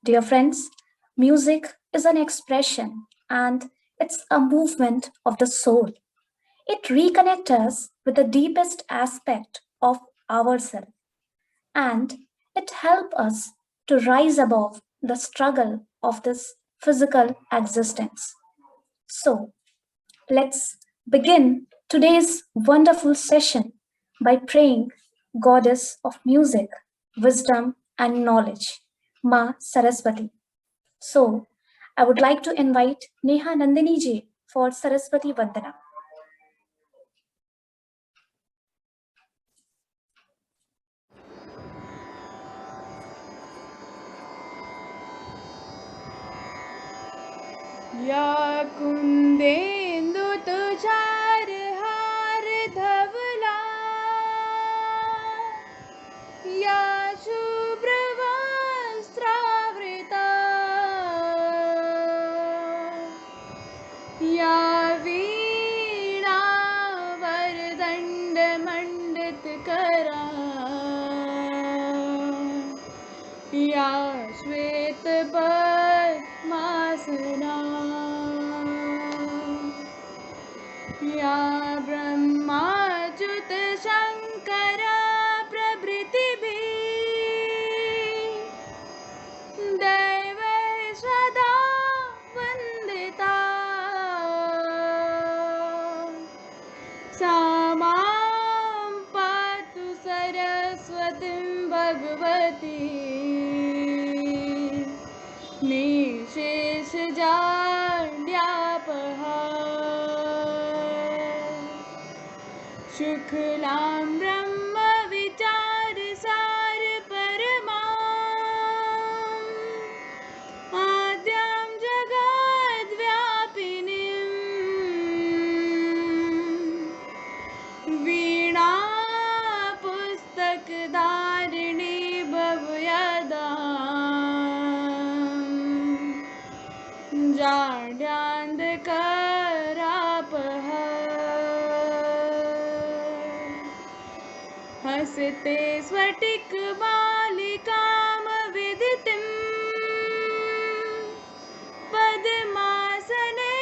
Dear friends, music is an expression and it's a movement of the soul. It reconnects us with the deepest aspect of ourselves and it helps us to rise above the struggle of this physical existence. So, let's begin today's wonderful session by praying Goddess of Music, Wisdom and Knowledge, Ma Saraswati. So, I would like to invite Neha Nandini ji for Saraswati Vandana. या कुंदेंदु तुषार हार धवला या शुभ्र वस्त्रावृता या वीणा वरदंड मंडित करा या श्वेत पद्मासना या ब्रह्माच्युत शंकर प्रभृतिभिः दैवैः सदा वन्दिता सा मां पातु सरस्वतीं भगवती निशेषजाड्यापहा शुक्लां ब्रह्म विचार सार परमां आद्यां जगद्व्यापिनीं वीणा पुस्तकधारिणी भवयदा जाड्यान्धकारापः हसते स्फटिकमालिकां विदितिं पद्मासने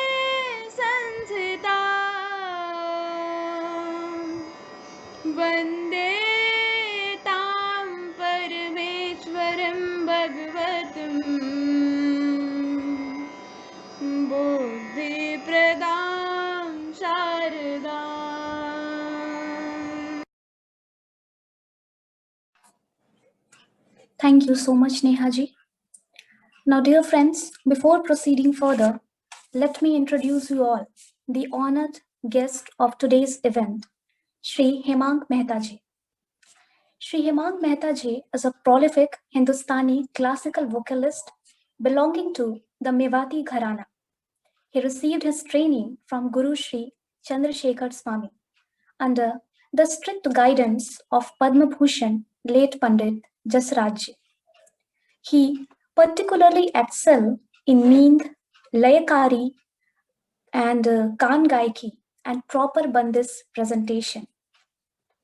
संस्थिता वन्दे तां परमेश्वरं भगवतीं बुद्धिप्रदां शारदाम्. Thank you so much, Neha ji. Now, dear friends, before proceeding further, let me introduce you all the honored guest of today's event, Shri Hemang Mehta ji. Shri Hemang Mehta ji is a prolific Hindustani classical vocalist belonging to the Mewati Gharana. He received his training from Guru Sri Chandrashekhar Swamy under the strict guidance of Padmavibhushan, late Pandit Jasraj. He particularly excelled in meend, layakari, and kan-gayaki and proper bandish presentation.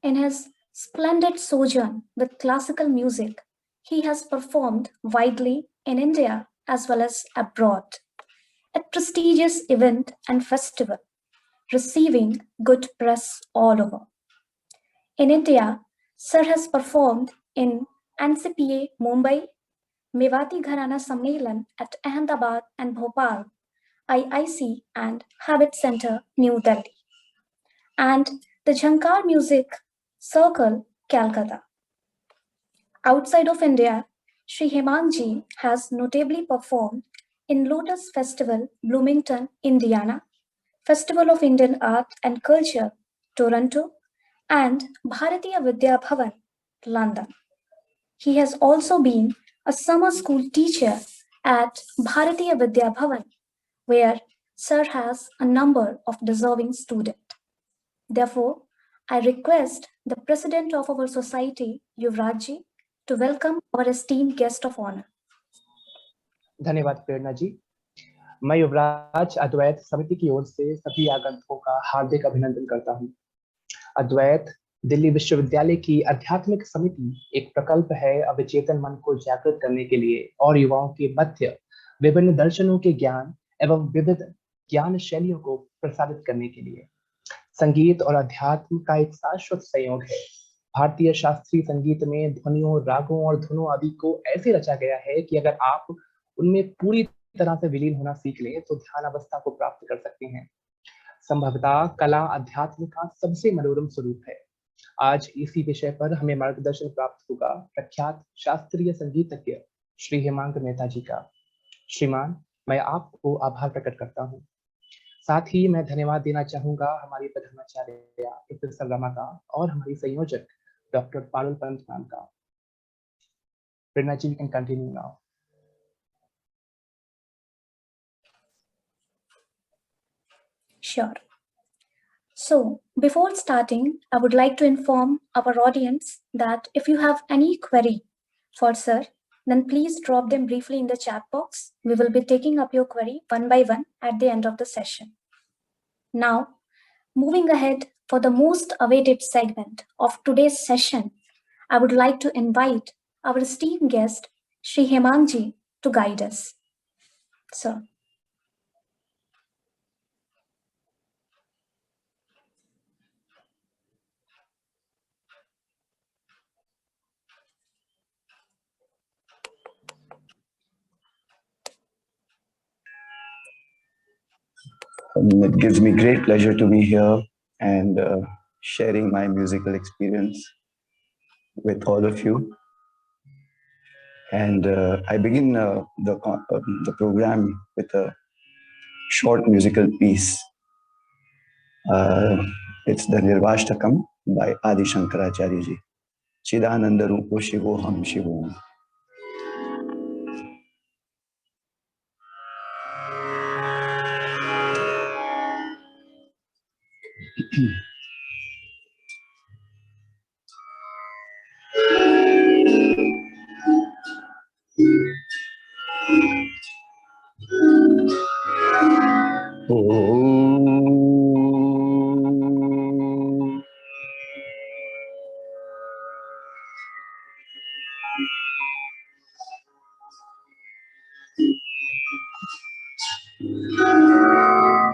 In his splendid sojourn with classical music, he has performed widely in India as well as abroad at prestigious event and festival, receiving good press all over. In India, Sir has performed in NCPA Mumbai, Mewati Gharana Sammelan at Ahmedabad and Bhopal, IIC and Habit Center, New Delhi, and the Jhankar Music Circle, Calcutta. Outside of India, Shri Hemang ji has notably performed in Lotus Festival, Bloomington, Indiana, Festival of Indian Art and Culture, Toronto, and Bharatiya Vidya Bhavan, London. He has also been a summer school teacher at Bharatiya Vidya Bhavan, where Sir has a number of deserving students. Therefore, I request the President of our society, Yuvraj ji, to welcome our esteemed guest of honor. धन्यवाद प्रेरणा जी। मैं युवराज अद्वैत समिति की ओर से सभी आगंतुकों का हार्दिक अभिनंदन करता हूं। अद्वैत दिल्ली विश्वविद्यालय की आध्यात्मिक समिति एक प्रकल्प है अवचेतन मन को जागृत करने के लिए और युवाओं के मध्य विभिन्न दर्शनों के ज्ञान एवं विविध ज्ञान शैलियों को प्रसारित करने के लिए। संगीत और अध्यात्म का एक शाश्वत संयोग है। भारतीय शास्त्रीय संगीत में ध्वनियों, रागों और धुनों आदि को ऐसे रचा गया है कि अगर आप उनमें पूरी तरह से विलीन होना सीख लें तो ध्यान अवस्था को प्राप्त कर सकते हैं। संभवतः कला अध्यात्म का सबसे मनोरम स्वरूप है। आज इसी विषय पर हमें मार्गदर्शन प्राप्त होगा प्रख्यात शास्त्रीय संगीतज्ञ श्री हेमांग मेहता जी का। श्रीमान, मैं आपको आभार प्रकट करता हूँ। साथ ही मैं धन्यवाद देना चाहूंगा हमारी प्रधानाचार्य प्रोफेसर रमा का और हमारी संयोजक डॉक्टर पारुल पंत मैम का। Prerna ji, can continue now. Sure. So, before starting, I would like to inform our audience that if you have any query for sir, then please drop them briefly in the chat box. We will be taking up your query one by one at the end of the session. Now, moving ahead for the most awaited segment of today's session, I would like to invite our esteemed guest, Shri Hemang ji, to guide us. Sir. It gives me great pleasure to be here and sharing my musical experience with all of you. And I begin the program with a short musical piece. It's the Nirvashtakam by Adi Shankarachariji. Chidananda Rupo Shivo Ham Shivo.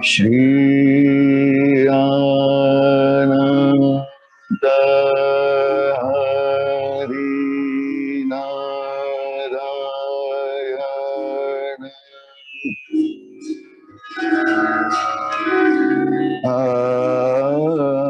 Shri Ananda Hari Narayana Ananta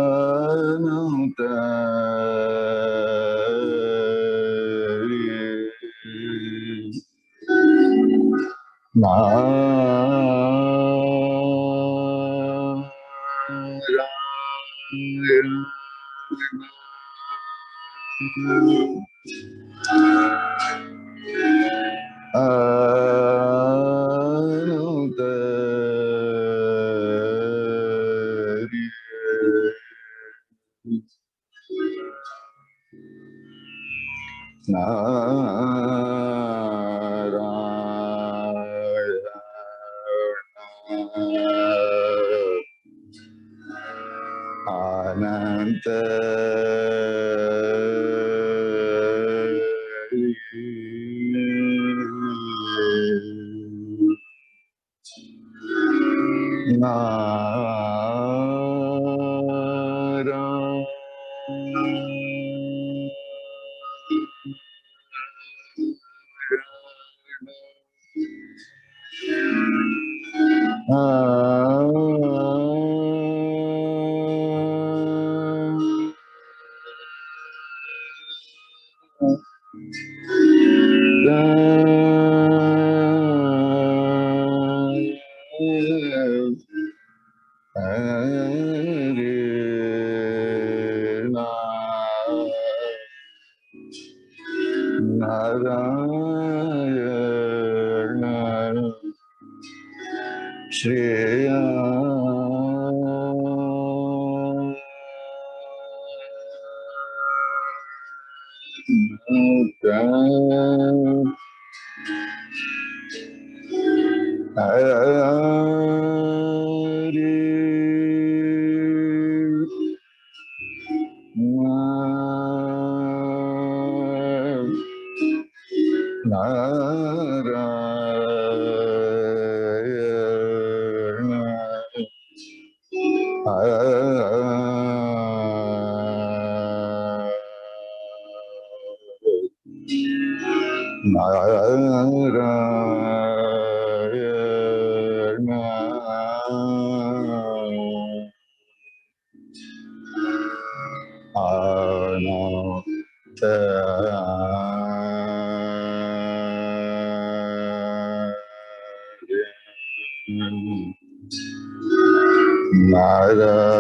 Narayana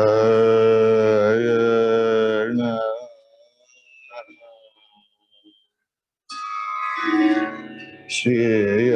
Shri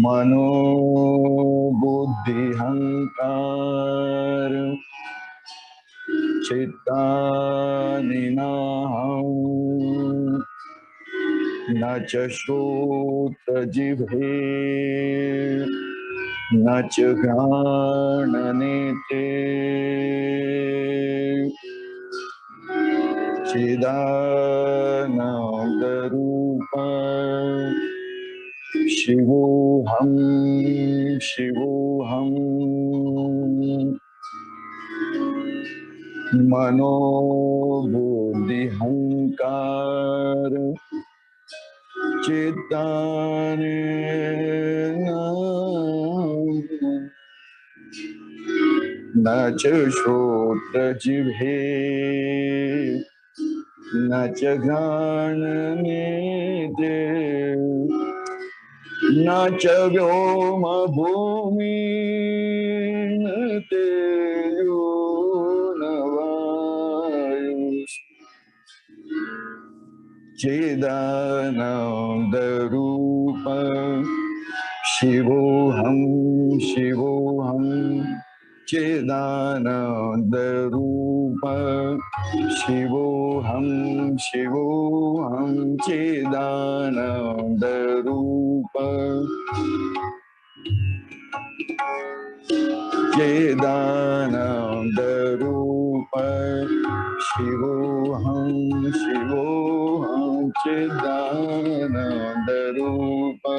Mano buddhi hankar Chittanaham Nacha Shota Jibhe Nacha Grananete Chidanandarupa Shivoham Shivoham Mano buddhi hankar Chittane Nacha Shota Jibhe Nacha Grananete Nacha Vyoma Bhumi Teyo Navayus Chidananda Rupa Shivoham Shivoham Chidananda Rupa Shivoham Shivoham Chidananda Rupa Chidananda Rupa Shivoham Shivoham Chidananda Rupa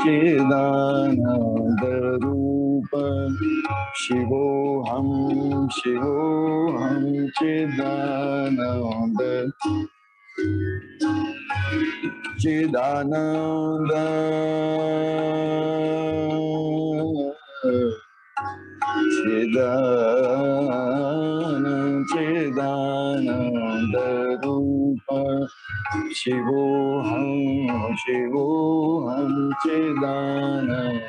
Chidananda Rupa Shivoham Shivoham Chidananda Chidananda Chidananda Rupa Shivoham Shivoham Chidananda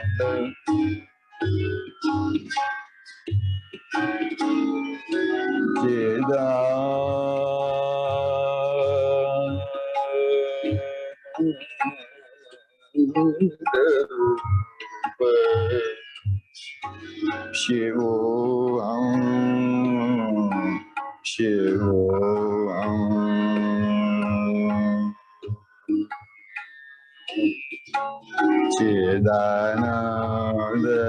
Shivoham Shivoham Chidananda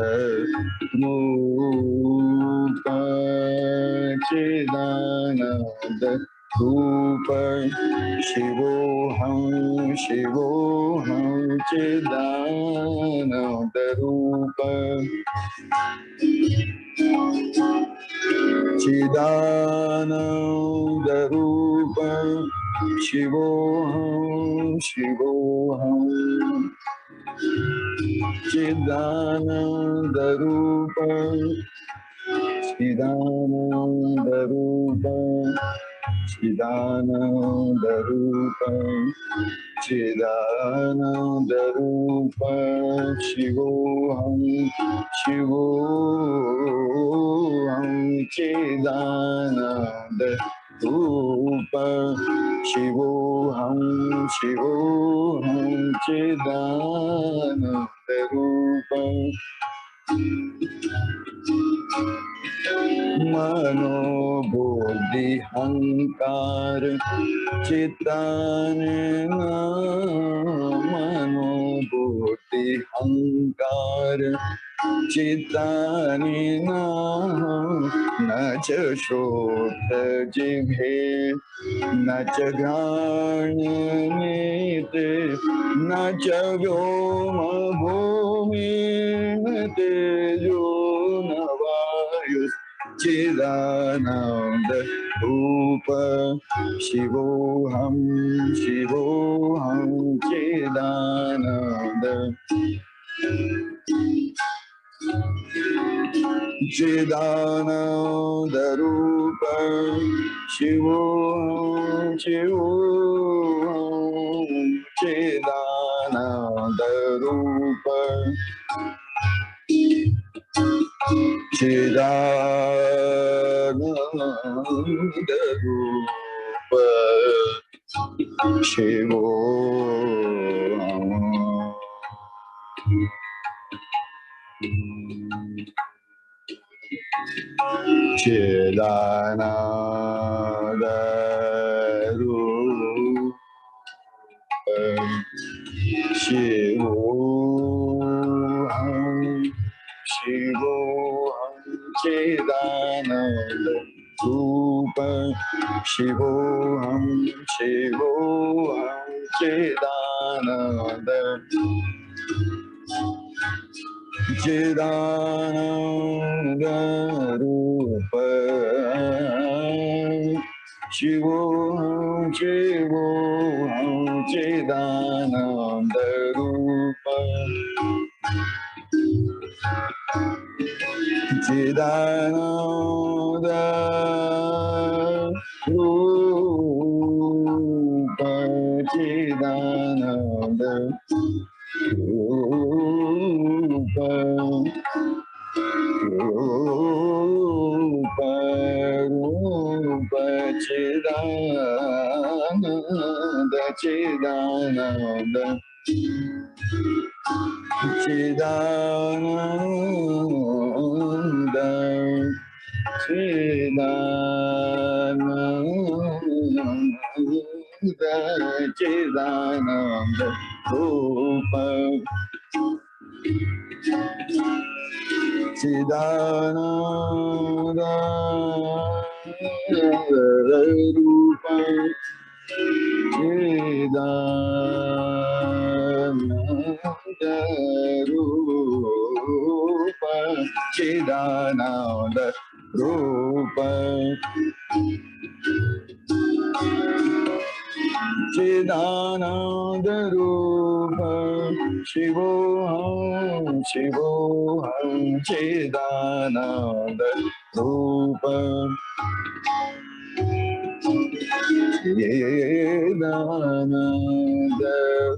Rupa Chidananda Rupa Shivoham Shivoham Chidananda Rupa Chidananda Rupa Shivoham Shivoham Chidananda Rupa Chidananda Rupa Chidananda Rupa Chidananda Rupa Shivoham Shivoham Chidananda Rupa Shivoham Shivoham Chidananda Rupa Mano Bodhi Hankar Chitanena Mano Bodhi Hankar Chitanena Nacha Shota Jibhe Nacha Ghana Nete Nacha Vyoma Bhumi Tejo Navayus Chidananda Rupa Shivoham Shivoham Chidananda Chidananda Rupa Shivoham Shivoham Chidananda Rupa Chidananda Rupa Shivoham Chidananda Rupa Shivoham Shivoham Chidananda Rupa Shivoham Shivoham Chidananda Chidananda Rupa Shivoham Shivoham Chidananda Rupa Chidananda Rupa Chidananda Rupa Rupa Rupa Chidananda Chidananda Chidananda Chidananda Chidananda Rupa Chidananda Rupa Chidananda Rupa Chidananda Rupa Chidananda Rupa Shivoham Shivoham Chidananda Rupa Chidananda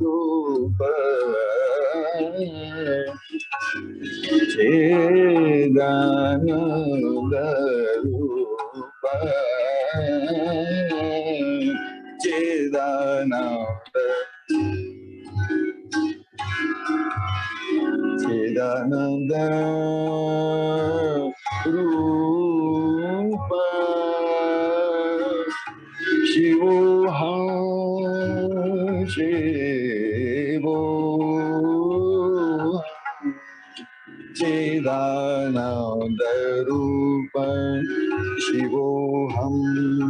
Rupa Chidananda Rupa Chidananda Chidananda Rupa Shivoham Shivoham Chidananda Rupa Shivoham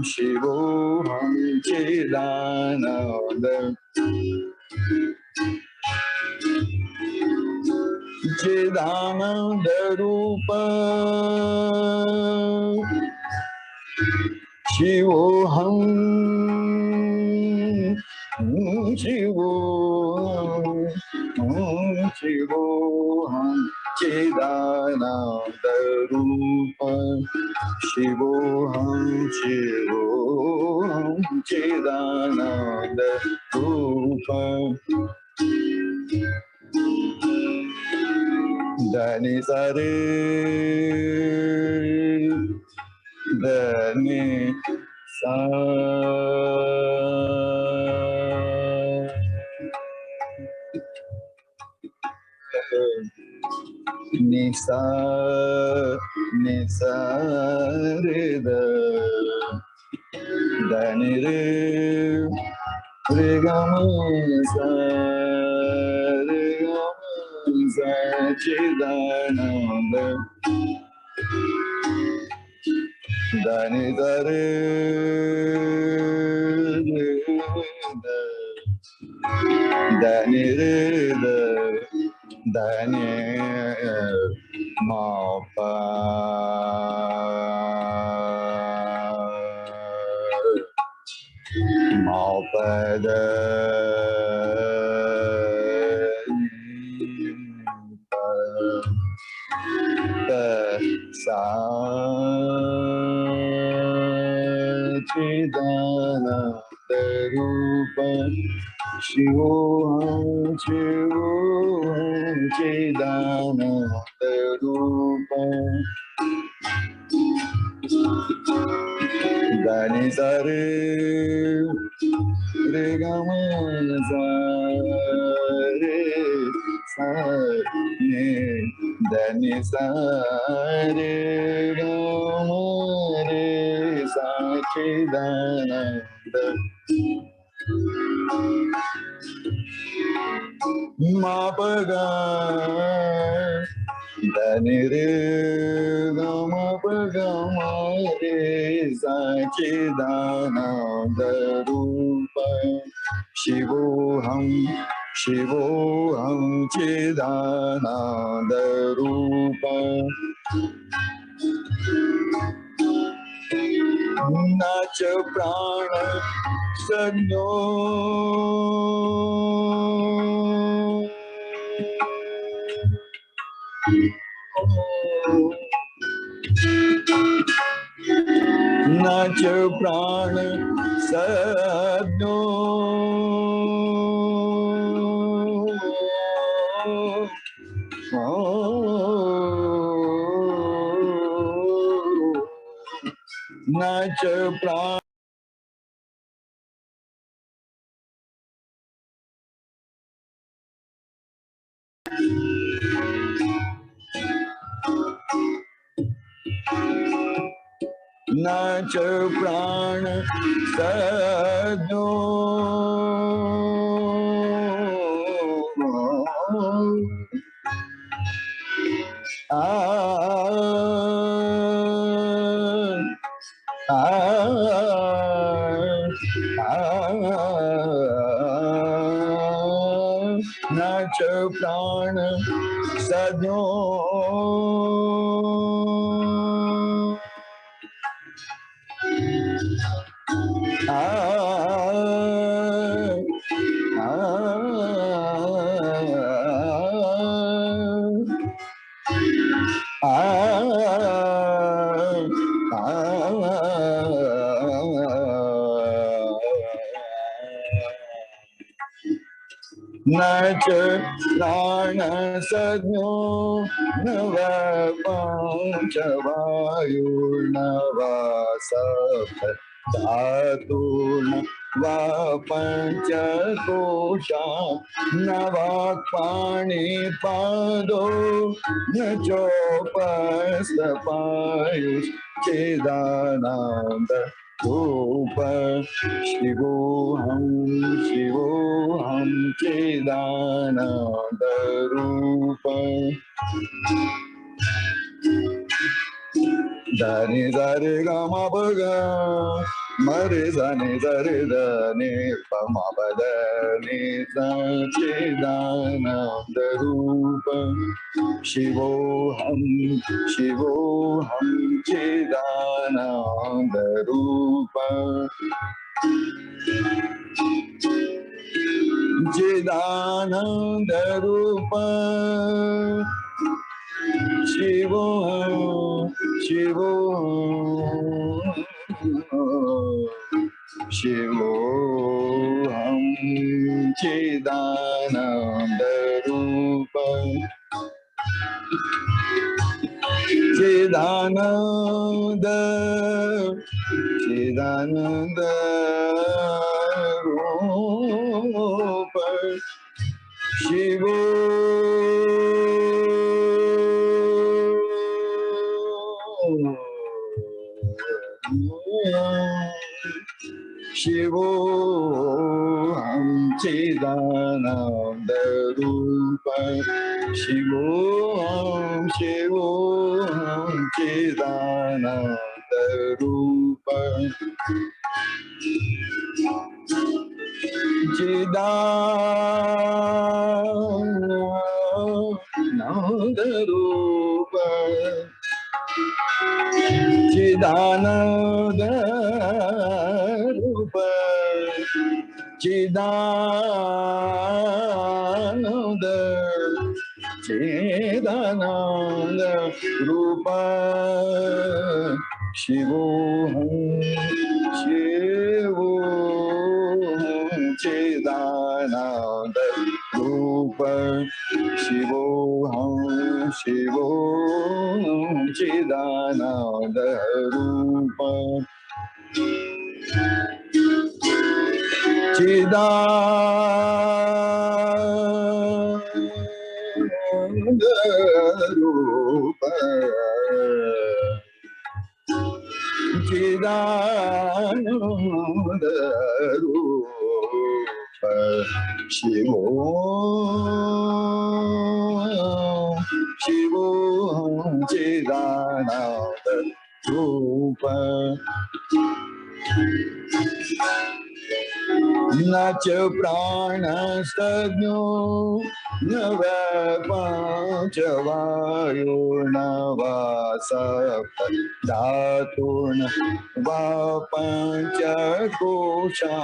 Shivoham Chidananda Chidananda Rupa Shivoham Shivoham Shivoham Chidananda Rupa Shivoham Shivoham Chidananda Rupa Dani Sare Dani Sa Nisa Nisa Rida Dani Re Re Gama Sa Re Gama Sa Chidananda Dani Dare Dani Rida Dani Mapa Mapada Sa Chidananda Rupa Shivoham Shivoham Chidananda Rupa Dani Sare Re Gama Sa Re Sa Ni Dani Sa Re Gama Re Sa Chidananda Mapaga Dani Re Gama Paga Ma Re Sa Chidananda Rupa Shivoham Shivoham Chidananda Rupa Nacha Prana Sagno Nacha Prana Sagno Nacha Prana Nacha Prana Sagno Nacha Prana Sagno Nacha prana sadhyo navapanchavayu navasapta dhatuna vapanchakosha navakpani pado nachopastapayus Chidananda Rupa Shivoham Shivoham Chidananda Rupa Dani Dare Gama Baga Mare Zani Dare Dani Pama Badani Chidananda Rupa Shivoham Shivoham Chidananda Rupa Chidananda Rupa Shivoham Shivoham Shivoham Chidananda Rupa Chidananda Chidananda Rupa Shivo Shivoham Chidananda Rupa Shivoham Shivoham Chidananda Rupa Chidananda Rupa Chidananda Rupa Chidananda Chidananda Rupa Shivoham Shivoham Chidananda Rupa Shivoham Shivoham Chidananda Rupa Chidananda Rupa Chidananda Rupa Shivoham Shivoham Chidananda Rupa Nacha prana sadhyo navapanchavayu navasapta dhatuna vapanchakosha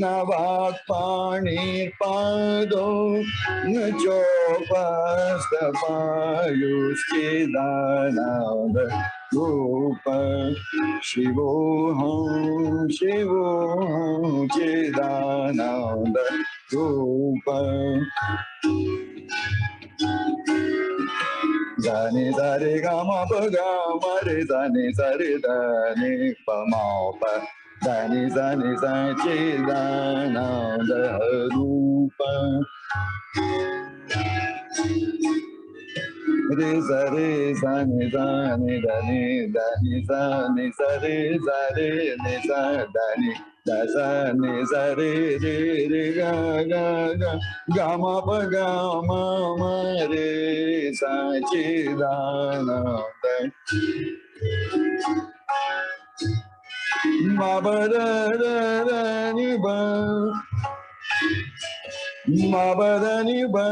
navakpani pado nachopastapayus Chidananda Rupa Shivoham Shivoham Chidananda Rupa Zani Zari Gama Paga Mare Zani Zari Dani Pama Pa Zani Zani Zani Chidananda Rupa Re Zari Zani Zani Dani Dani Zani Zari Zari Nisa Dani Dasa Nizari Re Re Ga Ga Ga Gama Pa Gama Ma Re Sa Chidananda Ma Ba Da Da Da Ni Ba Ma ba da ni ba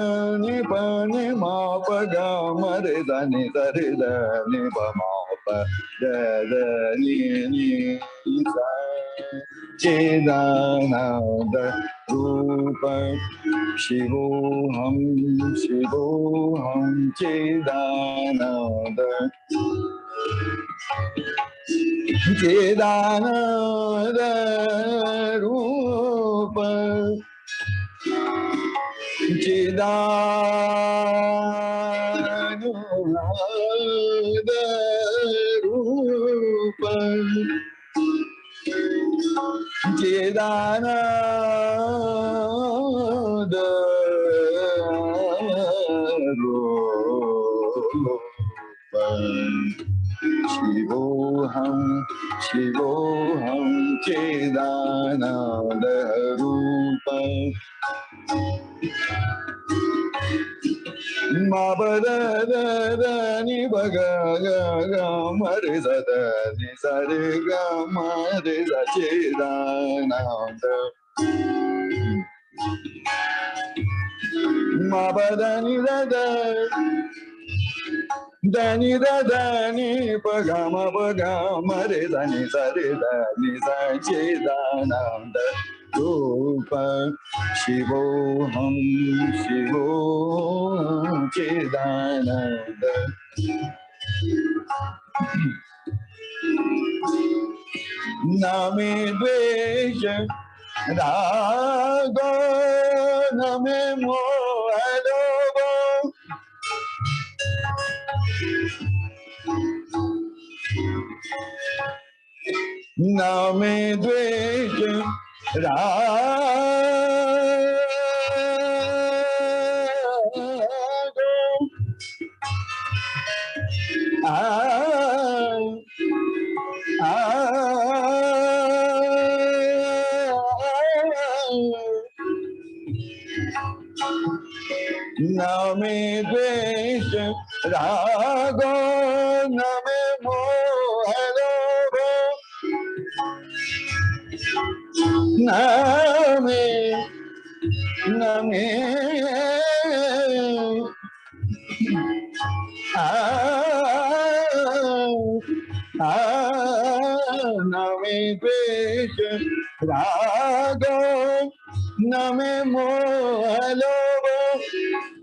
ni ma pa ga ma re da ni da re da ni ba ma pa da da ni sa Chidananda Rupa Shivoham Shivoham Chidananda Chidananda Rupa Chidananda Rupa Chidananda Rupa Shivoham Shivoham Chidananda Rupa Mabadadani Bagaga Marizadani Sariga Mariza Chidananda Mabadani Dada Dani Dani Pagama Pagama Rizani Saridani Sachidananda Rupa Shivoham Shivoham Chidananda Name Dvesha Raga Name Mohadoba Name Dvesha Name Dvesha Rago Name Mohadoba Name Name Name Dvesha Rago Name Mohadoba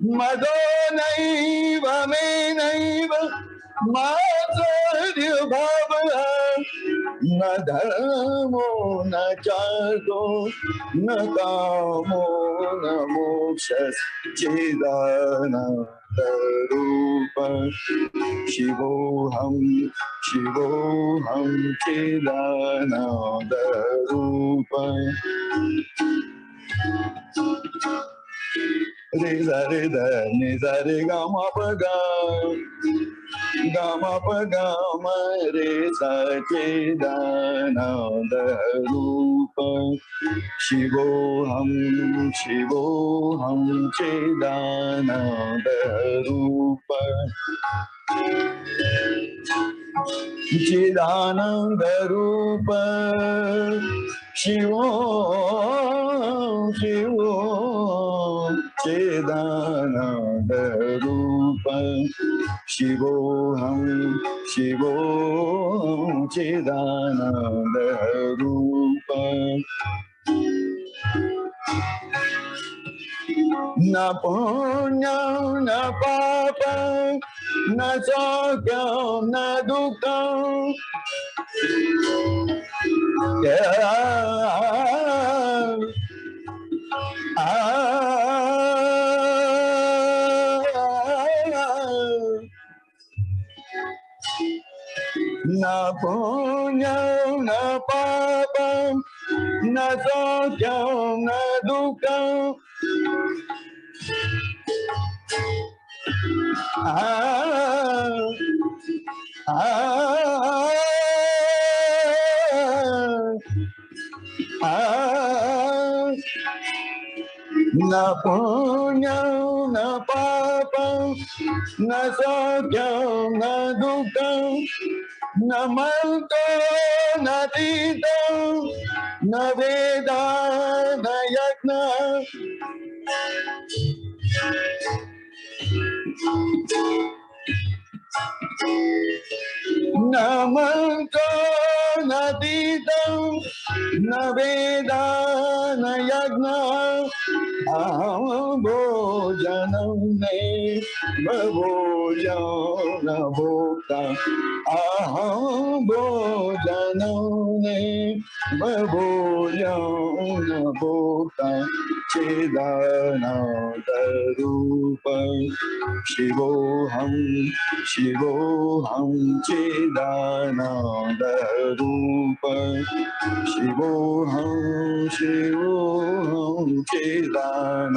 Mado Naiva Me Naiva Madhurya Bhava Na dharmo na chargo na kamo na moksha Chidananda Rupa Shivoham Shivoham Chidananda Rupa Reza Reza Nisa Re Gama Paga Gama Pagama Reza Chidananda Rupa Shivoham Shivoham Chidananda Rupa Chidananda Rupa Shivoham Shivoham Chidananda Rupa Shivoham Shivoham Chidananda Rupa Na punya na papa na sakyam na dukkam Na punya na papa na sakyam na dukkam Na punya na papa na sakyam na dukkam na manto na tita na veda na yajna na manto na tita न वेदा न यज्ञ अहं भोजनं नैव भोजन भोक्ता अहं भोजनं नैव भोजन भोक्ता चिदानन्दरूपं शिवोऽहं शिवोऽहं चिदानन्दरूपं शिवोऽहं शिवोऽहं चिदानन्दरूपं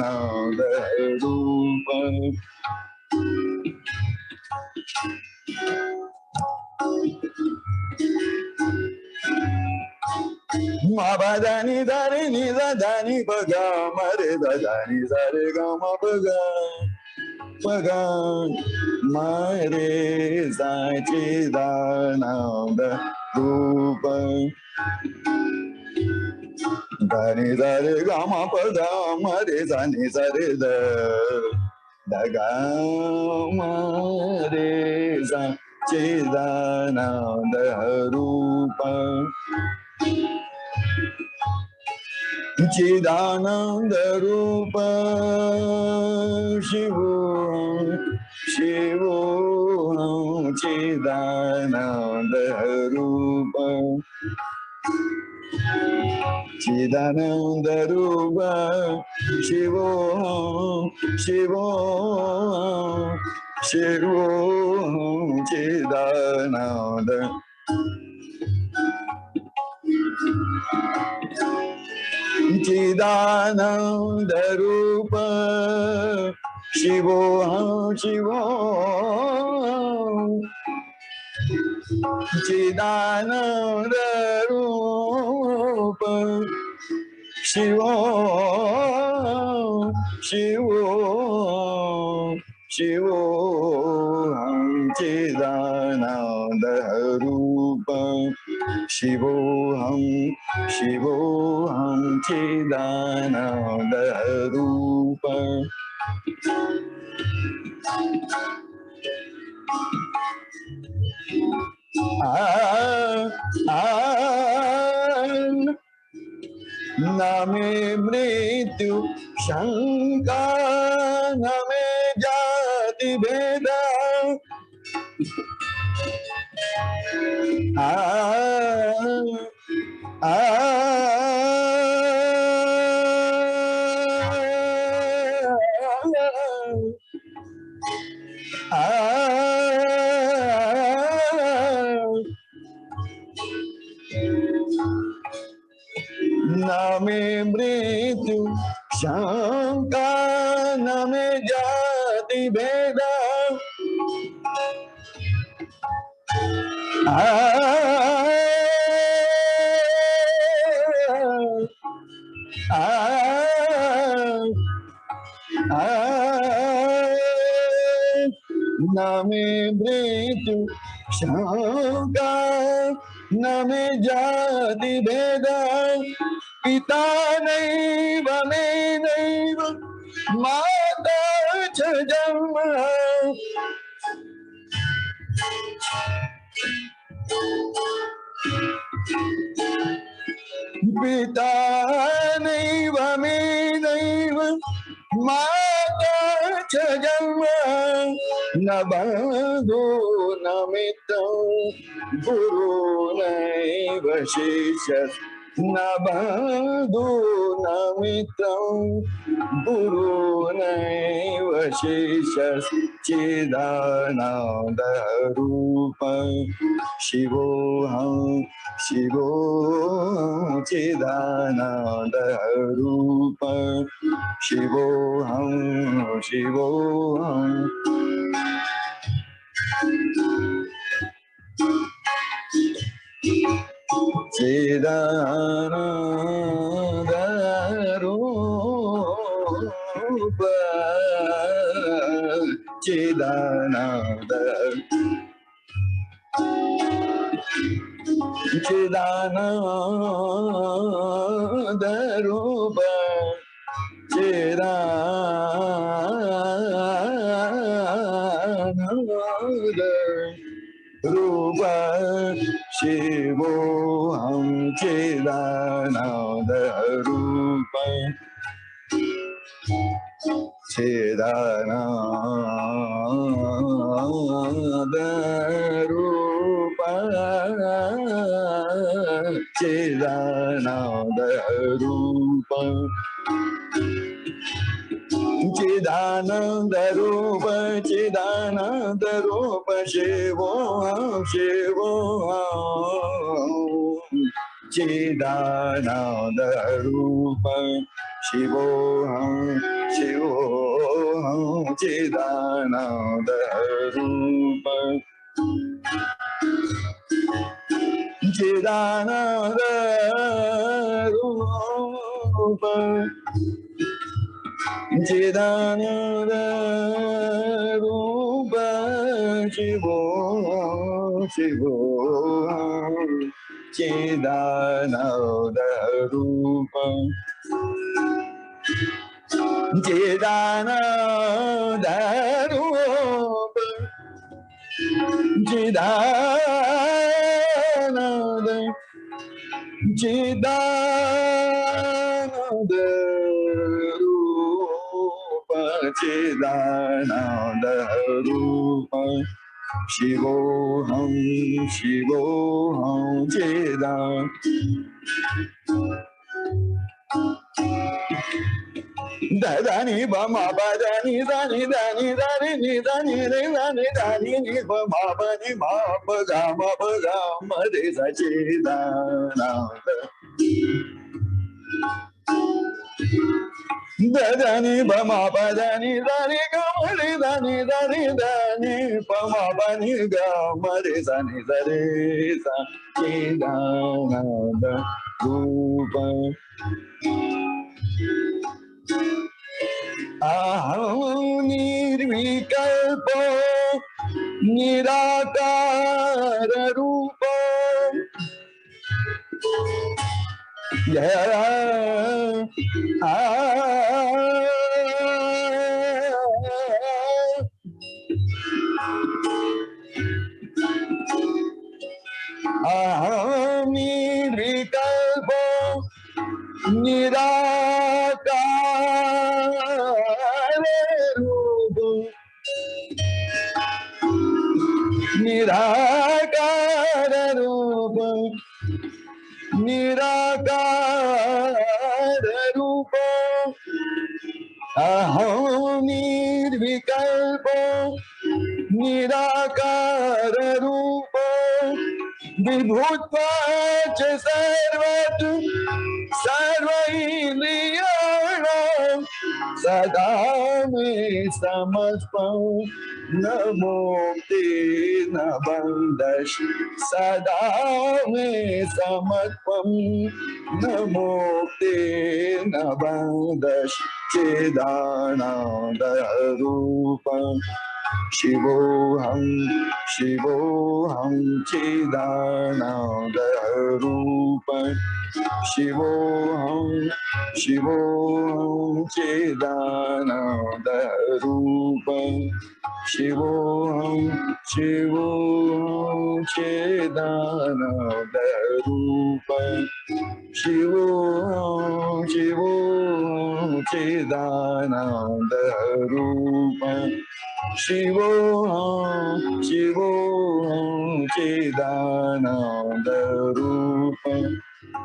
Mabadani dari ni dani baga mare dani sare gama baga baga mare sachi dananda rupa dani sare gama baga mare dani sare da daga mare sachi dananda rupa Chidananda Rupa Shivo Shivo Chidananda Rupa Chidananda Rupa Shivo Shivo Shivo Chidananda Chidananda Rupa Shivoham Shivoham Chidananda Rupa Shivoham Shivoham Shivoham Chidananda Rupa Shivoham Shivoham Chidananda Rupa Name Mrityu Shanka Name Jati Veda Name Mrityu Shanka Name Jati Veda Name Mrityu Shanka Name Jati Veda Pita Naiva Me Naiva Mata Cha Janma Pita Naiva Me Naiva Mata Cha Janma Na Bandhu Na Mitram Guru Naiva Shishya Na Bandhu Na Mitram Guru Naiva Shishya Chidananda Rupa Shivoham Shivoham Chidananda Rupa Shivoham Shivoham Chidananda Rupa Chidananda Chidananda Rupa Chidananda Rupa Shivoham Chidananda Chidananda Rupa Chidananda Rupa Chidananda Rupa Chidananda Rupa Shivoham Shivoham Chidananda Rupa Shivoham Shivoham Chidananda Rupa Chidananda Rupa Chidananda Rupa Shivoham Shivoham Chidananda Rupa Chidananda Rupa Chidananda Chidananda Rupa Chidananda Rupa Shivoham Shivoham Chidananda Dani bama badani dani dani dani ni dani re dani dani ni bama bani ma baga ma de sa chidana dani bama badani dani gama re dani dani dani bama bani gama re sa ni sa re sa chidana rupa Aham nirvikalpo nirakara rupa Aham nirvikalpo nirakara rupa nirakara rupa nirakara rupa aham nirvikalpo nirakara rupa vibhutva cha sarvat sarvaindriyanam sada me samarpam namokti na bandash sada me samarpam namokti na bandash chidananda rupam Shivoham Shivoham Chidananda Rupam Shivoham Shivoham Chidananda Rupam Shivoham Shivoham Chidananda Rupam Shivoham Shivoham Chidananda Rupam Shivoham Shivoham Chidananda Rupam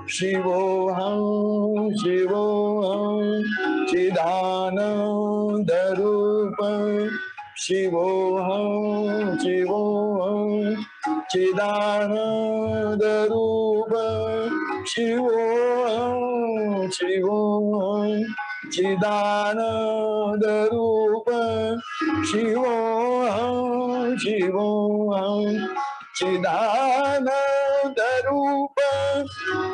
Shivoham Shivoham Chidananda Rupam Shivoham Shivoham Chidananda Rupam Shivoham Shivoham Chidananda Rupam Shivoham Shivoham Chidananda Rupam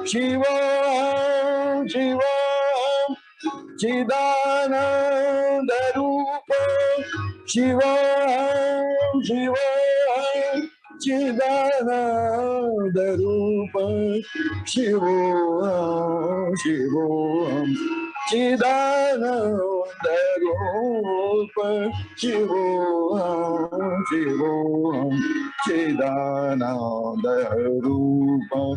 Shivoham Shivoham Chidananda Rupam Shivoham Shivoham Chidananda Rupam Shivoham Shivoham Chidananda Rupam Shivoham Shivoham Chidananda Rupam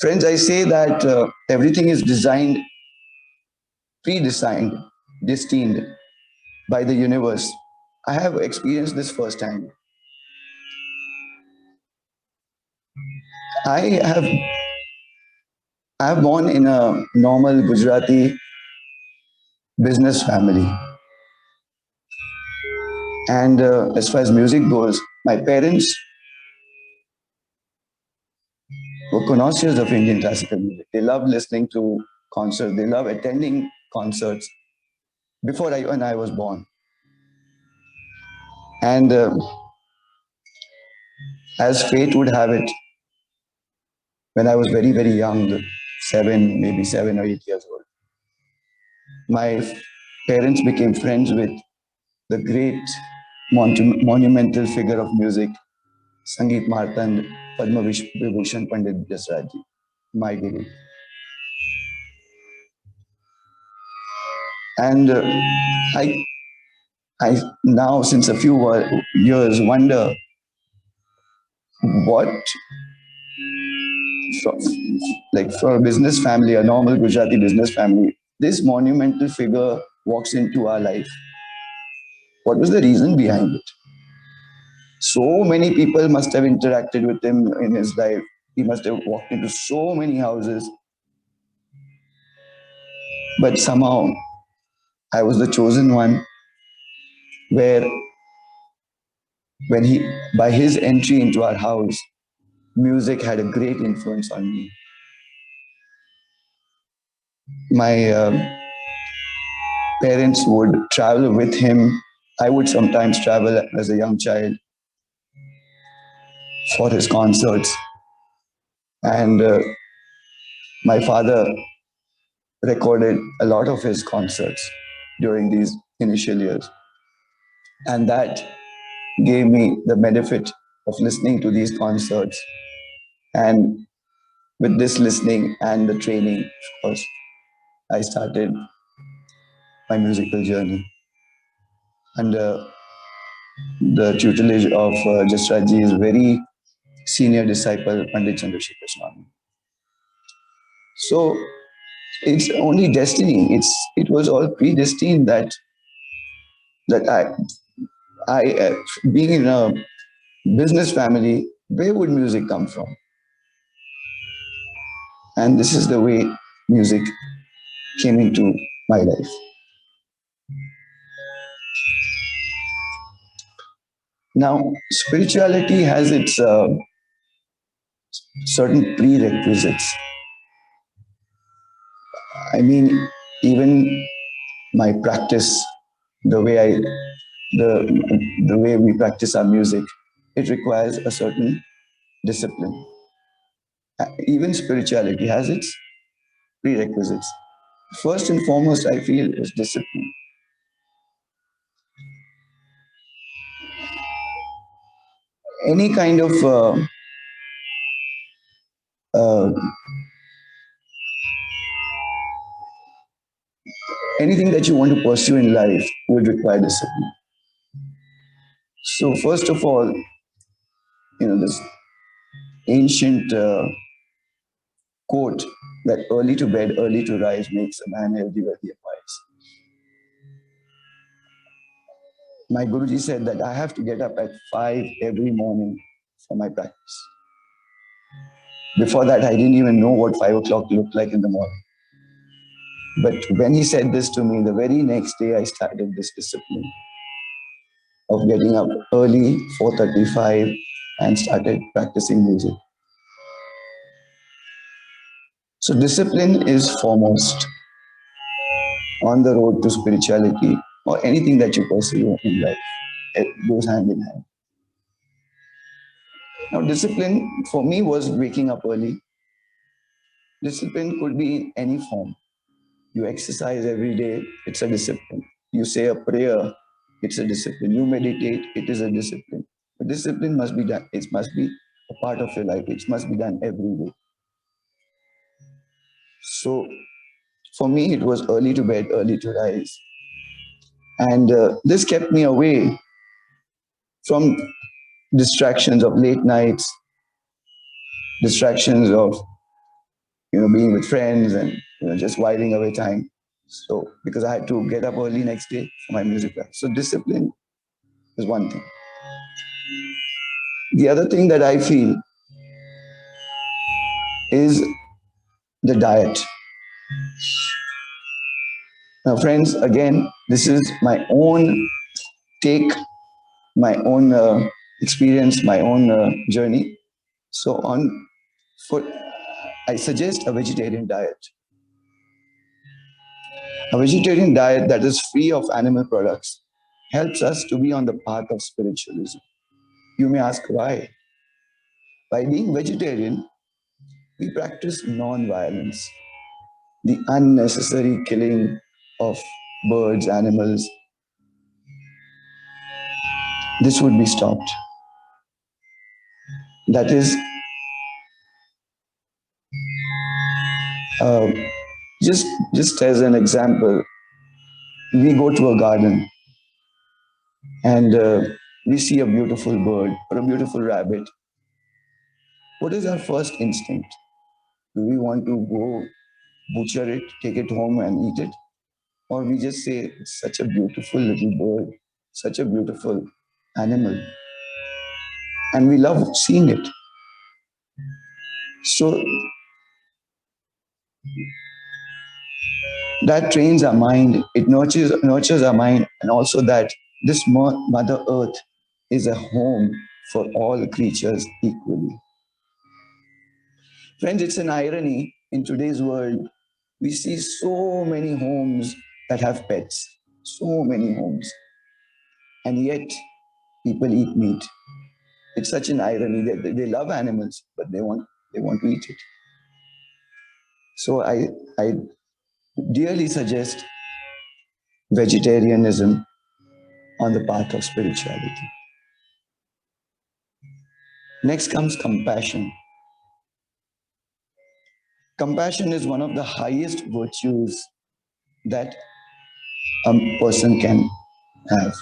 Friends, I say that everything is designed, predesigned, destined by the universe. I have experienced this firsthand. I have born in a normal Gujarati business family. And as far as music goes, my parents were connoisseurs of Indian classical music. They love listening to concerts. They love attending concerts when I was born. And as fate would have it, when I was very, very young, maybe 7 or 8 years old, my parents became friends with the great monumental figure of music, Sangeet Martand, Padmavibhushan Pandit Jasraj, my guru. And I now, since a few years, wonder what, for a business family, a normal Gujarati business family, this monumental figure walks into our life. What was the reason behind it? So many people must have interacted with him in his life. He must have walked into so many houses. But somehow, I was the chosen one where, by his entry into our house, music had a great influence on me. My parents would travel with him. I would sometimes travel as a young child for his concerts. And my father recorded a lot of his concerts during these initial years. And that gave me the benefit of listening to these concerts. And with this listening and the training, of course, I started my musical journey under the tutelage of Jasraj's very senior disciple, Pandit Chandrashekhar Swamy. So it's only destiny. It was all predestined that I being in a business family, where would music come from? And this is the way music came into my life. Now, spirituality has its certain prerequisites. I mean, even my practice, the way we practice our music, it requires a certain discipline. Even spirituality has its prerequisites. First and foremost, I feel, is discipline. Any kind of anything that you want to pursue in life would require discipline. So first of all, this ancient quote that early to bed, early to rise makes a man healthy, wealthy, and wise. My Guruji said that I have to get up at 5 every morning for my practice. Before that, I didn't even know what 5 o'clock looked like in the morning. But when he said this to me, the very next day I started this discipline of getting up early, 4:35, and started practicing music. So discipline is foremost on the road to spirituality or anything that you pursue in life. It goes hand in hand. Now, discipline for me was waking up early. Discipline could be in any form. You exercise every day, it's a discipline. You say a prayer, it's a discipline. You meditate, it is a discipline. But discipline must be done. It must be a part of your life. It must be done every day. So for me, it was early to bed, early to rise. And this kept me away from distractions of late nights, distractions of being with friends and just whiling away time. So because I had to get up early next day for my music class. So discipline is one thing. The other thing that I feel is the diet. Now, friends, again, this is my own take, my own experience, my own journey. So I suggest a vegetarian diet. A vegetarian diet that is free of animal products helps us to be on the path of spiritualism. You may ask why. By being vegetarian, we practice non-violence, the unnecessary killing of birds, animals. This would be stopped. That is, just as an example, we go to a garden and we see a beautiful bird or a beautiful rabbit. What is our first instinct? Do we want to go butcher it, take it home and eat it? Or we just say, it's such a beautiful little bird, such a beautiful animal, and we love seeing it. So that trains our mind, it nurtures our mind, and also that this Mother Earth is a home for all creatures equally. Friends, it's an irony in today's world. We see so many homes that have pets, so many homes, and yet people eat meat. It's such an irony that they love animals, but they want to eat it. So I dearly suggest vegetarianism on the path of spirituality. Next comes compassion. Compassion is one of the highest virtues that a person can have.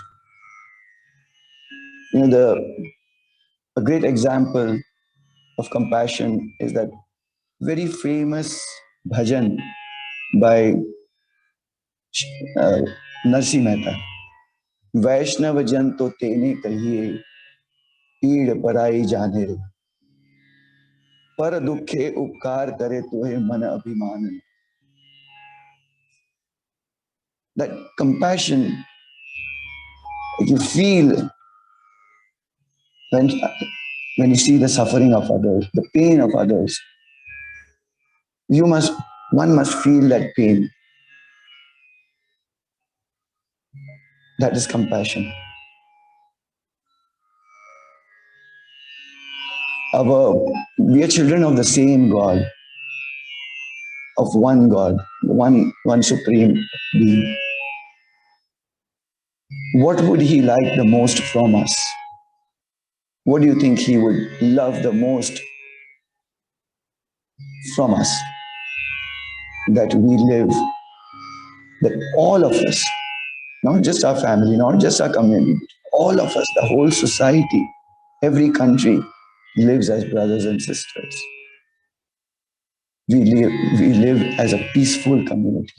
A great example of compassion is that very famous bhajan by Narsi Mehta. वैष्णव जन तो तेने कहिए पीड़ पराई जाने रे पर दुखे उपकार करे तोहे मन अभिमान. That compassion you feel when you see the suffering of others, the pain of others. One must feel that pain. That is compassion. We are children of the same God, of one God, one supreme being. What would he like the most from us? What do you think he would love the most from us? That we live, that all of us, not just our family, not just our community, all of us, the whole society, every country lives as brothers and sisters. We live as a peaceful community.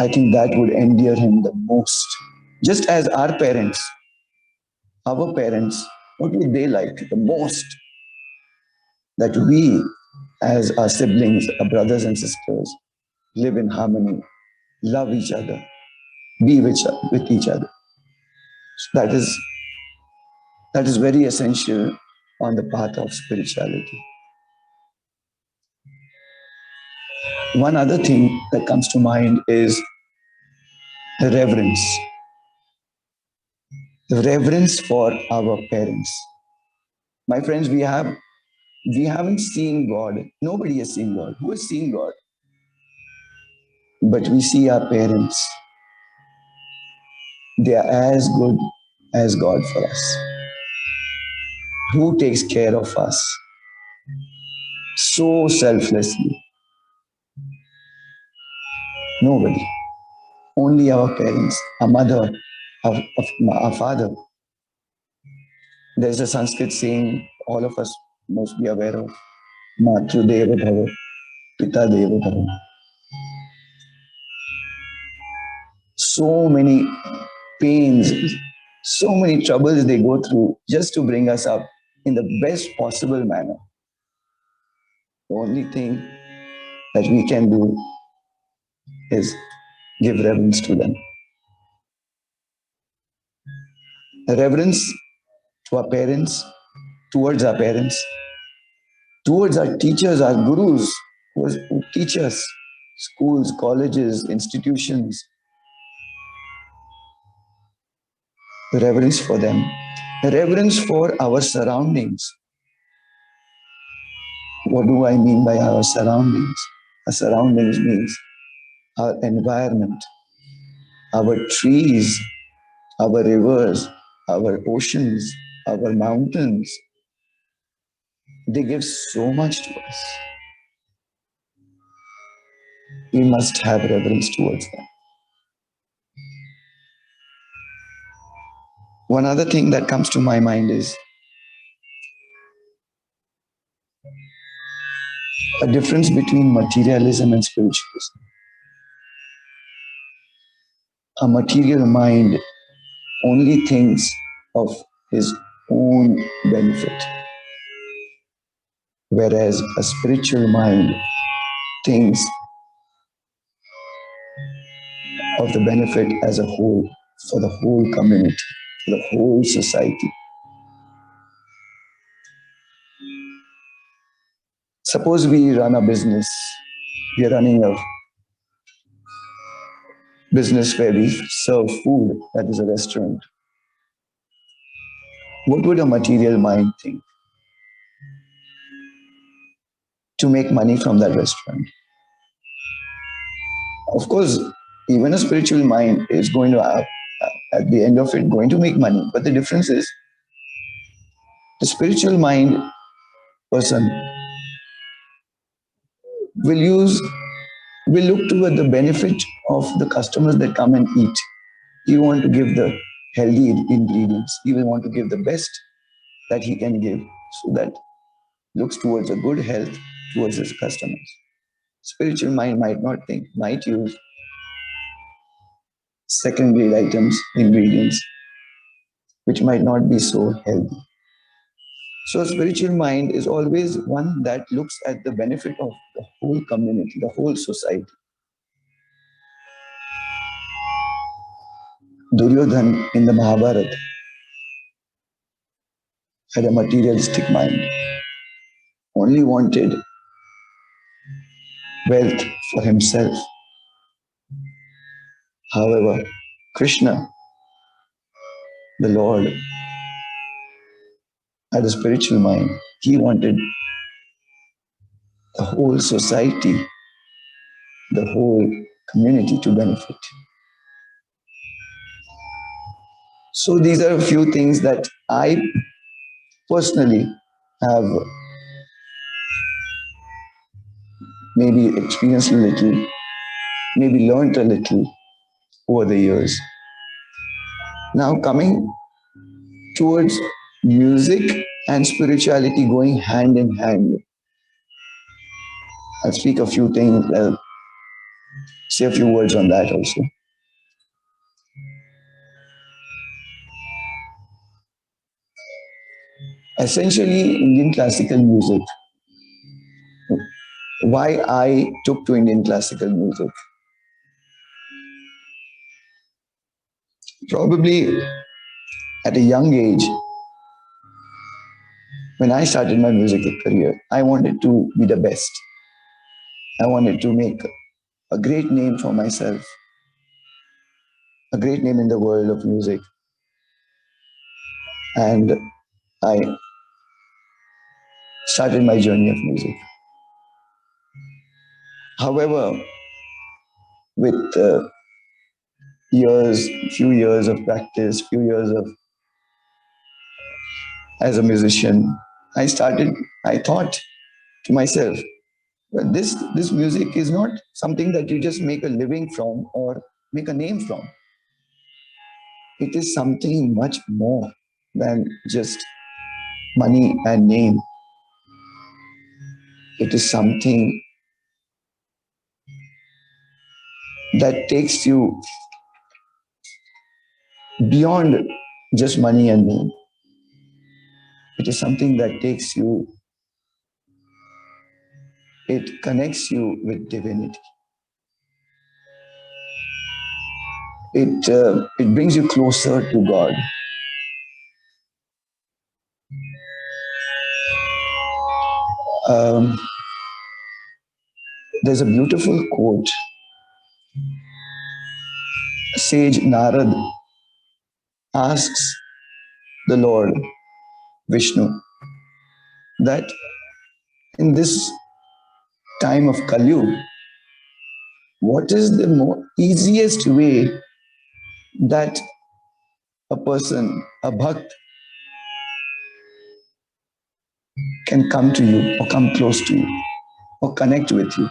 I think that would endear him the most. Just as our parents, what would they like the most? That we, as our siblings, our brothers and sisters, live in harmony, love each other, be with each other. So that is very essential on the path of spirituality. One other thing that comes to mind is the reverence. The reverence for our parents. My friends, we haven't seen God. Nobody has seen God. Who has seen God? But we see our parents. They are as good as God for us. Who takes care of us so selflessly? Nobody. Only our parents, our mother, our father. There's a Sanskrit saying all of us must be aware of. Matru-deva bhava, Pita-deva bhava. So many pains, so many troubles they go through just to bring us up in the best possible manner. The only thing that we can do is give reverence to them. Reverence to our parents, towards our parents, towards our teachers, our gurus who teach us, schools, colleges, institutions. Reverence for them. Reverence for our surroundings. What do I mean by our surroundings? Our surroundings means our environment, our trees, our rivers, our oceans, our mountains. They give so much to us. We must have reverence towards them. One other thing that comes to my mind is a difference between materialism and spiritualism. A material mind only thinks of his own benefit, whereas a spiritual mind thinks of the benefit as a whole, for the whole community, for the whole society. Suppose we run a business, we are running a business where we serve food, that is a restaurant. What would a material mind think? To make money from that restaurant. Of course, even a spiritual mind is going to have, at the end of it, going to make money. But the difference is, the spiritual mind person will look toward the benefit of the customers that come and eat. He will want to give the healthy ingredients. He will want to give the best that he can give, so that looks towards a good health towards his customers. Spiritual mind might not think, might use second-grade items, ingredients, which might not be so healthy. So a spiritual mind is always one that looks at the benefit of the whole community, the whole society. Duryodhan in the Mahabharata had a materialistic mind, only wanted wealth for himself. However, Krishna, the Lord, had a spiritual mind. He wanted the whole society, the whole community to benefit. So these are a few things that I personally have maybe experienced a little, maybe learned a little over the years. Now coming towards music and spirituality going hand in hand. I'll speak a few things, say a few words on that also. Essentially, Indian classical music. Why I took to Indian classical music? Probably at a young age, when I started my musical career, I wanted to be the best. I wanted to make a great name for myself, a great name in the world of music. And I started my journey of music. However, with few years of practice, few years of as a musician, I thought to myself, well, this music is not something that you just make a living from or make a name from. It is something much more than just money and name. It is something that takes you beyond just money and me. It is something that takes you, it connects you with divinity. It brings you closer to God. There's a beautiful quote. Sage Narad asks the Lord Vishnu that in this time of Kali Yuga, what is the easiest way that a person, a bhakt, can come to you or come close to you or connect with you?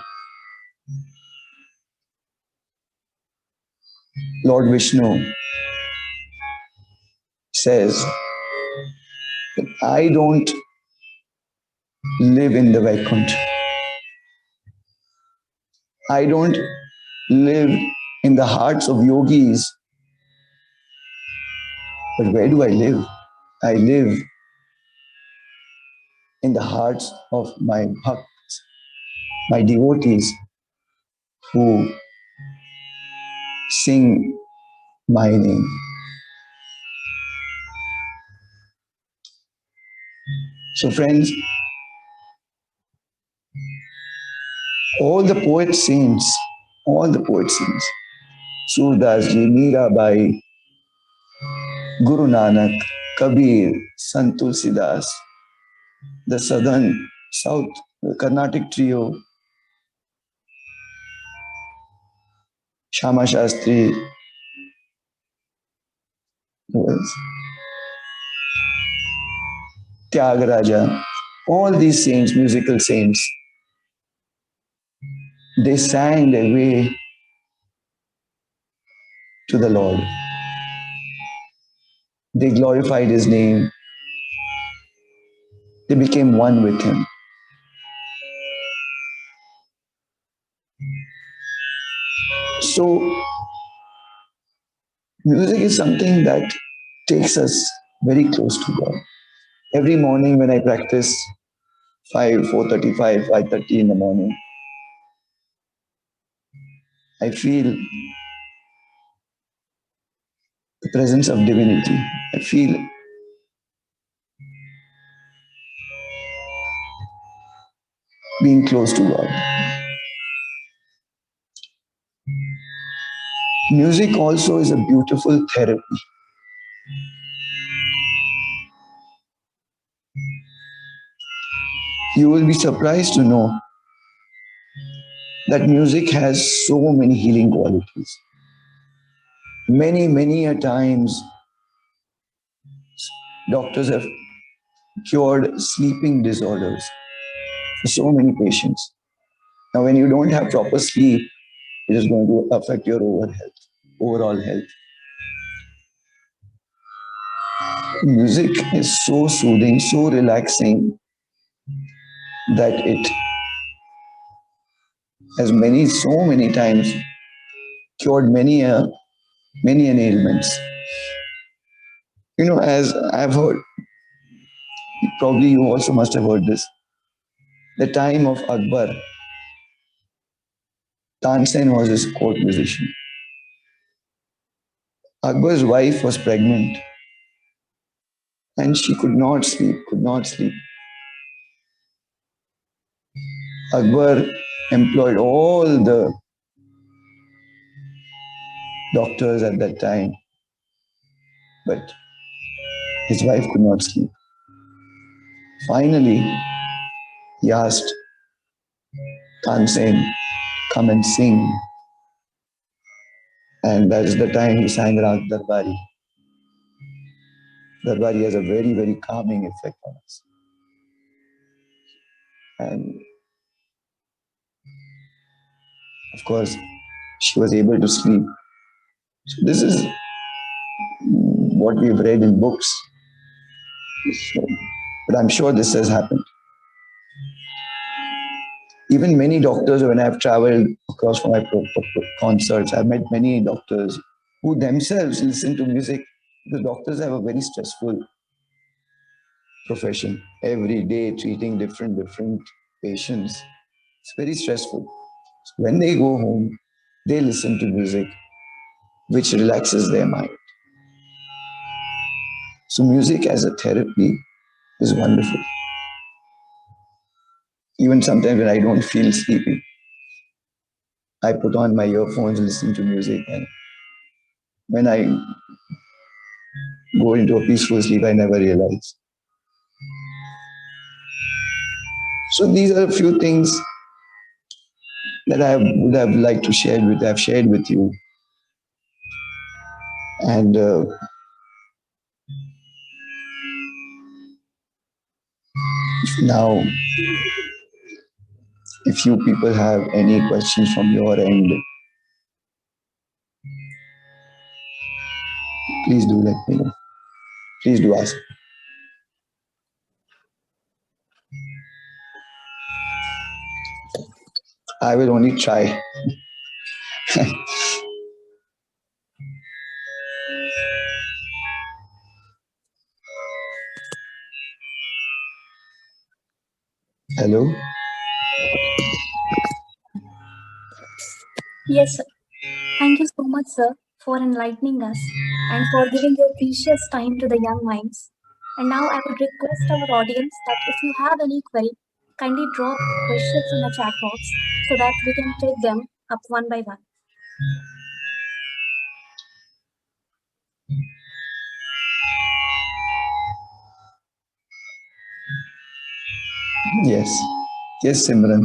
Lord Vishnu says that I don't live in the Vaikuntha. I don't live in the hearts of yogis. But where do I live? I live in the hearts of my bhakts, my devotees who sing my name. So friends, all the poet saints, Surdas Ji, Mirabai, Guru Nanak, Kabir, Sant Tulsidas, the southern, south, the Carnatic trio, Shama Shastri, who else? Tyagaraja, all these saints, musical saints, they sang their way to the Lord. They glorified His name. They became one with Him. So, music is something that takes us very close to God. Every morning when I practice 4:35, 5:30 in the morning, I feel the presence of divinity. I feel being close to God. Music also is a beautiful therapy. You will be surprised to know that music has so many healing qualities. Many a times, doctors have cured sleeping disorders for so many patients. Now, when you don't have proper sleep, it is going to affect your overall health. Music is so soothing, so relaxing that it has so many times cured many an ailments. You know, as I've heard, probably you also must have heard this. The time of Akbar, Tansen was his court musician. Akbar's wife was pregnant and she could not sleep. Akbar employed all the doctors at that time, but his wife could not sleep. Finally, he asked Tansen, come and sing. And that is the time he sang Rag Darbari. Darbari has a very calming effect on us. And of course, she was able to sleep. So this is what we've read in books. So, but I'm sure this has happened. Even many doctors, when I've traveled across for my concerts, I've met many doctors who themselves listen to music, because doctors have a very stressful profession. Every day treating different patients. It's very stressful. When they go home, they listen to music, which relaxes their mind. So music as a therapy is wonderful. Even sometimes when I don't feel sleepy, I put on my earphones, listen to music, and when I go into a peaceful sleep, I never realize. So these are a few things that I would have liked to share with. I've shared with you, and now, if you people have any questions from your end, please do let me know. Please do ask. I will only try. Hello? Yes, sir. Thank you so much, sir, for enlightening us and for giving your precious time to the young minds. And now I would request our audience that if you have any query, kindly drop questions in the chat box so that we can take them up one by one. Yes. Yes, Simran.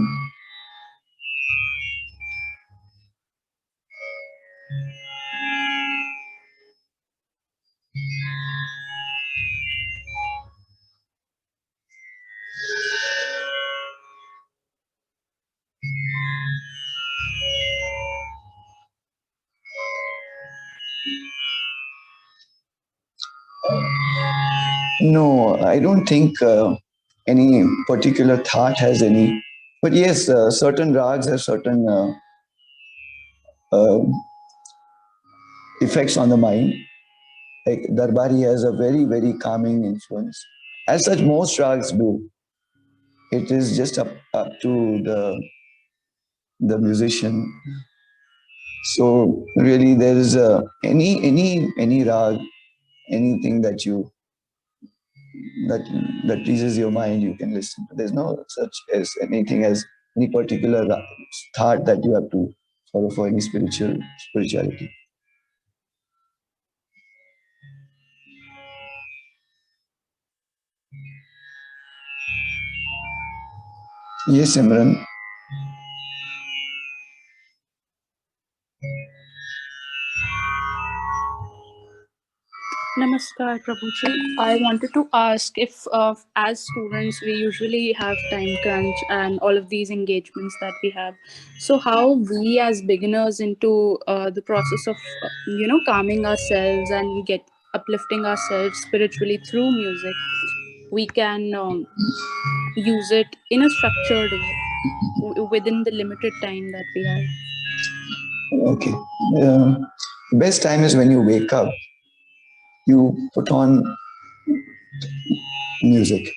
No, I don't think any particular thought has any. But yes, certain rags have certain uh, effects on the mind. Like Darbari has a very calming influence. As such, most rags do. It is just up to the musician. So really, there is any rag, anything that pleases your mind, you can listen to. There's no such as anything as any particular thought that you have to follow for any spirituality. Yes, Imran. Namaskar, Prabhuji. I wanted to ask if, as students, we usually have time crunch and all of these engagements that we have. So, how we as beginners into the process of, calming ourselves and get uplifting ourselves spiritually through music, we can use it in a structured way within the limited time that we have. Okay. Best time is when you wake up. You put on music,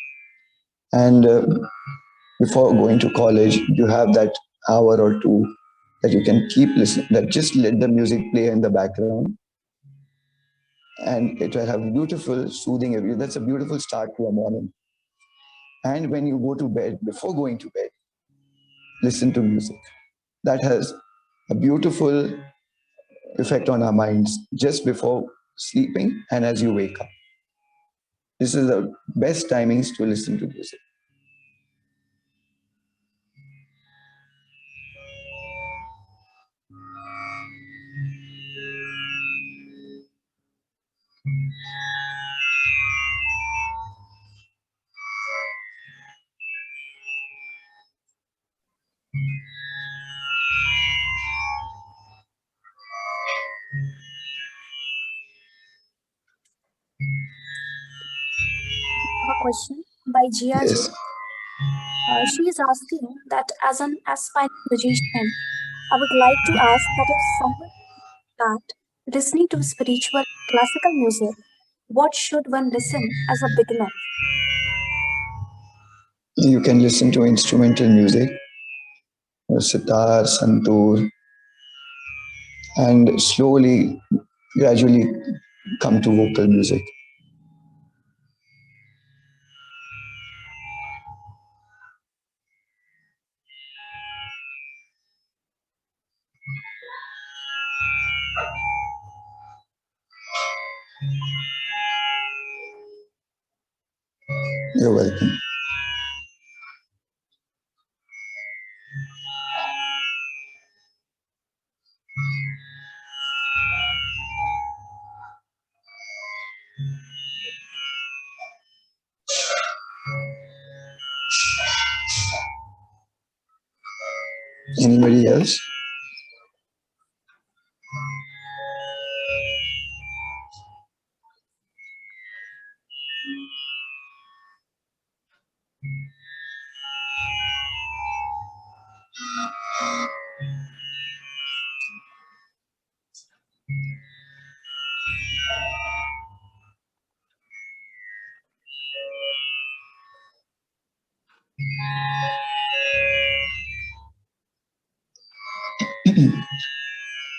and before going to college, you have that hour or two that you can keep listening. That just let the music play in the background, and it will have beautiful soothing every. That's a beautiful start to a morning. And when you go to bed, before going to bed, listen to music. That has a beautiful effect on our minds just before sleeping and as you wake up. This is the best timings to listen to music. A question by Jiaji. Yes. She is asking that as an aspiring musician, I would like to ask that if someone start listening to spiritual classical music, what should one listen as a beginner? You can listen to instrumental music, sitar, santoor, and slowly, gradually come to vocal music. You're welcome. Anybody else?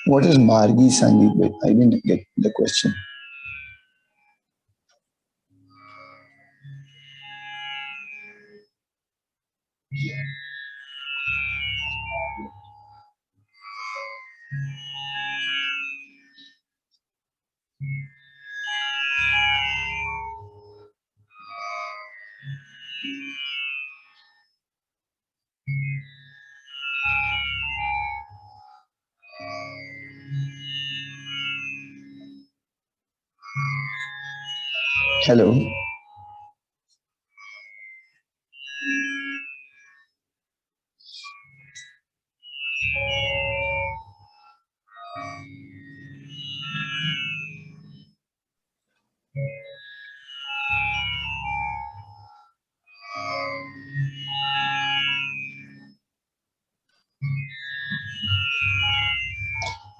What is Margi Sangeet? I didn't get the question. Hello.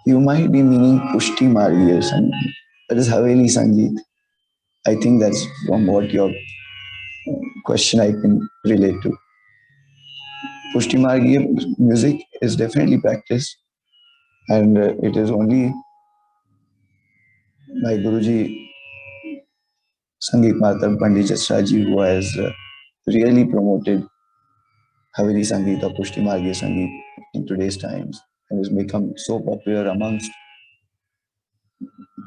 You might be meaning Pushti Margi or something. That is Haveli Sangeet. I think that's from what your question I can relate to. Pushti Margi music is definitely practiced, and it is only my Guruji Sangeet Matar Pandit Jasraj who has really promoted Haveli Sangeet or Pushti Margi Sangeet in today's times and has become so popular amongst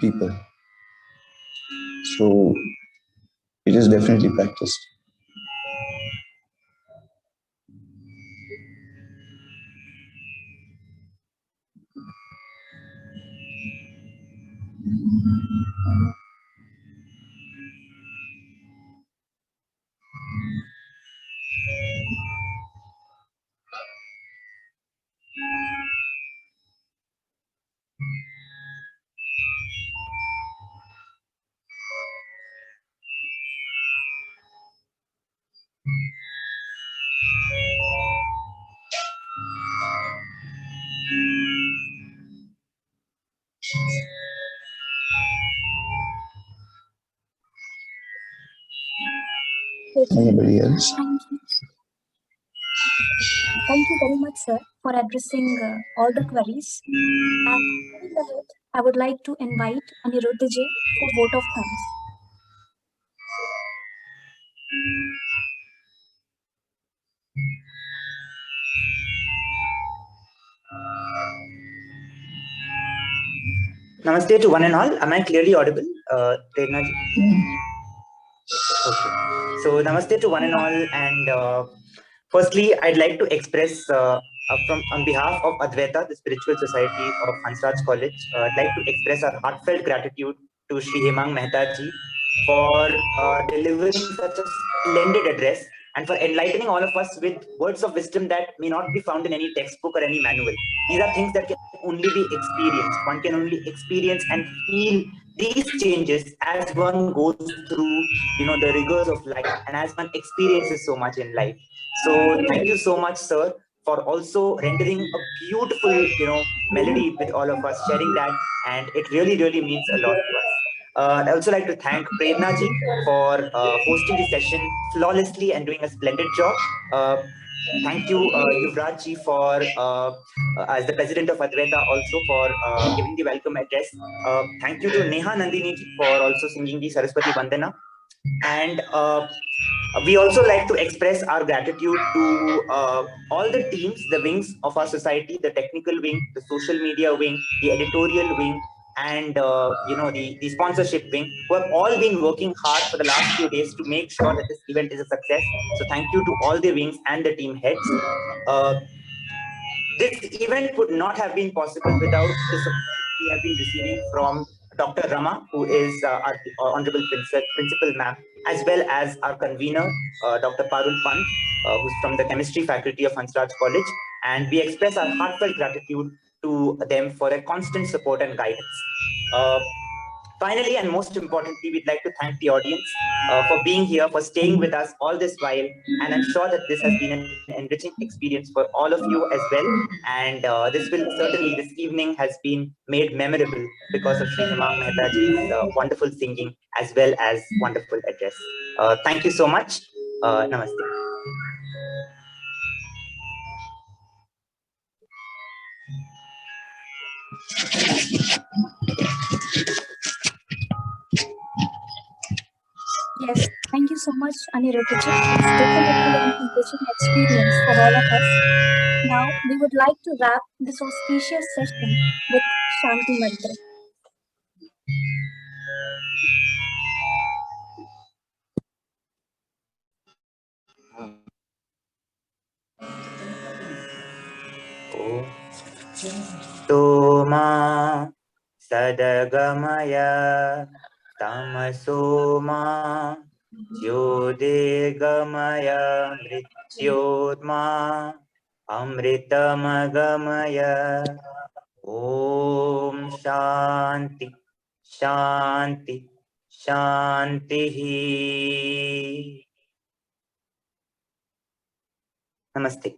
people. So it is definitely practiced. Anybody else? Thank you very much, sir, for addressing all the queries. And moving ahead, I would like to invite Aniruddha ji for vote of thanks. Namaste to one and all. Am I clearly audible, Prerna ji? Okay. So namaste to one and all. And firstly, I'd like to express on behalf of Advaita, the spiritual society of Hansraj College, I'd like to express our heartfelt gratitude to Shri Hemang Mehta ji for delivering such a splendid address and for enlightening all of us with words of wisdom that may not be found in any textbook or any manual. These are things that can only be experienced. One can only experience and feel these changes as one goes through, the rigors of life and as one experiences so much in life. So thank you so much, sir, for also rendering a beautiful, melody with all of us, sharing that, and it really, really means a lot to us. I'd also like to thank Prerna ji for hosting the session flawlessly and doing a splendid job. Thank you, Yuvraj ji, for as the president of Advaita, also for giving the welcome address. Thank you to Neha Nandini ji for also singing the Saraswati Vandana. And we also like to express our gratitude to all the teams, the wings of our society, the technical wing, the social media wing, the editorial wing, and the sponsorship wing, who have all been working hard for the last few days to make sure that this event is a success. So thank you to all the wings and the team heads. This event would not have been possible without the support we have been receiving from Dr. Rama, who is our Honorable Principal Ma'am, as well as our convener, Dr. Parul Pant, who's from the Chemistry Faculty of Hansraj College. And we express our heartfelt gratitude to them for their constant support and guidance. Finally, and most importantly, we'd like to thank the audience for being here, for staying with us all this while. And I'm sure that this has been an enriching experience for all of you as well. And this evening has been made memorable because of Shri Hemang Mehta ji's wonderful singing as well as wonderful address. Thank you so much. Namaste. Yes, thank you so much, Aniruddha. It's definitely an enriching experience for all of us. Now, we would like to wrap this auspicious session with Shanti Mantra. Toma Sadagamaya Tamasoma Jyodirgamaya Mrityodma Amritamagamaya. Om Shanti Shanti Shanti. Namaste.